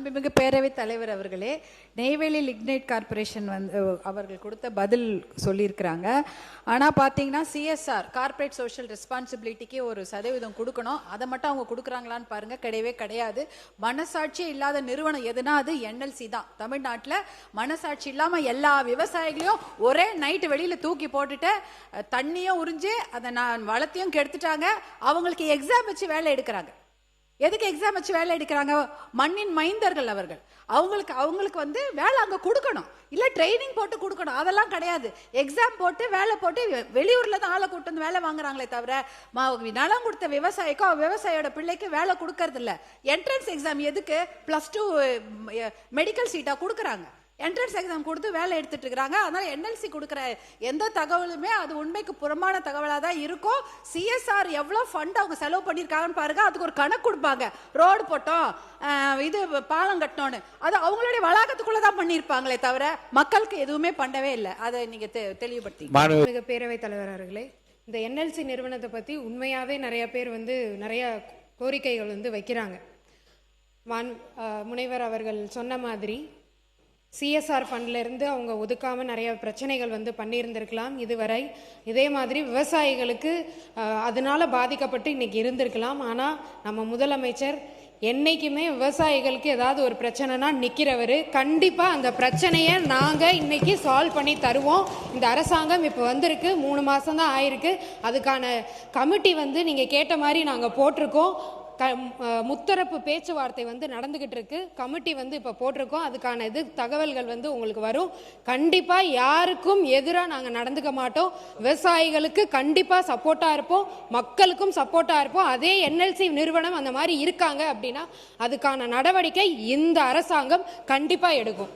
மாண்புமிகு பேரவைத் தலைவர் அவர்களே, நெய்வேலி லிக்னைட் கார்பரேஷன் அவர்கள் கொடுத்த பதில் சொல்லியிருக்கிறாங்க. ஆனால் பார்த்தீங்கன்னா சிஎஸ்ஆர் கார்பரேட் சோஷியல் ரெஸ்பான்சிபிலிட்டிக்கு ஒரு சதவீதம் கொடுக்கணும். அதை மட்டும் அவங்க கொடுக்குறாங்களான்னு பாருங்க, கிடையவே கிடையாது. மனசாட்சி இல்லாத நிறுவனம் எதுனா அது என்எல்சி தான். தமிழ்நாட்டில் மனசாட்சி இல்லாமல் எல்லா விவசாயிகளையும் ஒரே நைட்டு வெளியில் தூக்கி போட்டுட்டு தண்ணியும் உறிஞ்சு அதை வளத்தையும் கெடுத்துட்டாங்க. அவங்களுக்கு எக்ஸாம் வச்சு வேலை எடுக்கிறாங்க. எதுக்கு எக்ஸாம் வச்சு வேலை எடுக்கிறாங்க? மண்ணின் மைந்தர்கள் அவர்கள். அவங்களுக்கு வேலை அங்கே கொடுக்கணும், இல்லை ட்ரைனிங் போட்டு கொடுக்கணும். அதெல்லாம் கிடையாது. எக்ஸாம் போட்டு வேலை போட்டு வெளியூர்ல தான் ஆளை கூட்டு வந்து வேலை வாங்குறாங்களே தவிர நலம் கொடுத்த விவசாயிக்கும் விவசாயியோட பிள்ளைக்கு வேலை கொடுக்கறது இல்லை. என்ட்ரன்ஸ் எக்ஸாம் எதுக்கு? +2 மெடிக்கல் சீட்டா கொடுக்குறாங்க. என்ட்ரன்ஸ் எக்ஸாம் கொடுத்து வேலை எடுத்துட்டு இருக்கிறாங்க. அதனால என்எல்சி கொடுக்குற எந்த தகவலுமே அது உண்மைக்கு புறமான தகவலாக தான் இருக்கும். சிஎஸ்ஆர் எவ்வளோ ஃபண்ட் அவங்க செலவு பண்ணியிருக்காங்கன்னு பாருங்க. அதுக்கு ஒரு கணக்கு கொடுப்பாங்க. ரோடு போட்டோம், இது பாலம் கட்டணும்னு. அது அவங்களுடைய வளாகத்துக்குள்ள தான் பண்ணியிருப்பாங்களே தவிர மக்களுக்கு எதுவுமே பண்ணவே இல்லை. அதை நீங்க தெளிவுபடுத்தி. பேரவைத் தலைவர் அவர்களே, இந்த என்எல்சி நிறுவனத்தை பற்றி உண்மையாகவே நிறைய பேர் நிறைய கோரிக்கைகள் வைக்கிறாங்க. முனைவர் அவர்கள் சொன்ன மாதிரி சிஎஸ்ஆர் ஃபண்ட்லேருந்து அவங்க ஒதுக்காமல் நிறைய பிரச்சனைகள் பண்ணியிருந்திருக்கலாம் இதுவரை. இதே மாதிரி விவசாயிகளுக்கு அதனால பாதிக்கப்பட்டு இன்னைக்கு இருந்திருக்கலாம். ஆனால் நம்ம முதலமைச்சர் என்னைக்குமே விவசாயிகளுக்கு ஏதாவது ஒரு பிரச்சனைனா நிற்கிறவர். கண்டிப்பாக அந்த பிரச்சனையை நாங்கள் இன்னைக்கு சால்வ் பண்ணி தருவோம். இந்த அரசாங்கம் இப்போ வந்திருக்கு, 3 மாதம் தான் ஆயிருக்கு. அதுக்கான கமிட்டி நீங்கள் கேட்ட மாதிரி நாங்கள் போட்டிருக்கோம். முத்தரப்பு பேச்சுவார்த்தை நடந்துகிட்டு இருக்கு. கமிட்டி இப்போ போட்டிருக்கோம். அதுக்கான தகவல்கள் உங்களுக்கு வரும். கண்டிப்பா யாருக்கும் எதிராக நாங்க நடந்துக்க மாட்டோம். விவசாயிகளுக்கு கண்டிப்பா சப்போர்ட்டா இருப்போம், மக்களுக்கும் சப்போர்ட்டா இருப்போம். அதே என்எல்சி நிறுவனம் அந்த மாதிரி இருக்காங்க அப்படின்னா அதுக்கான நடவடிக்கை இந்த அரசாங்கம் கண்டிப்பா எடுக்கும்.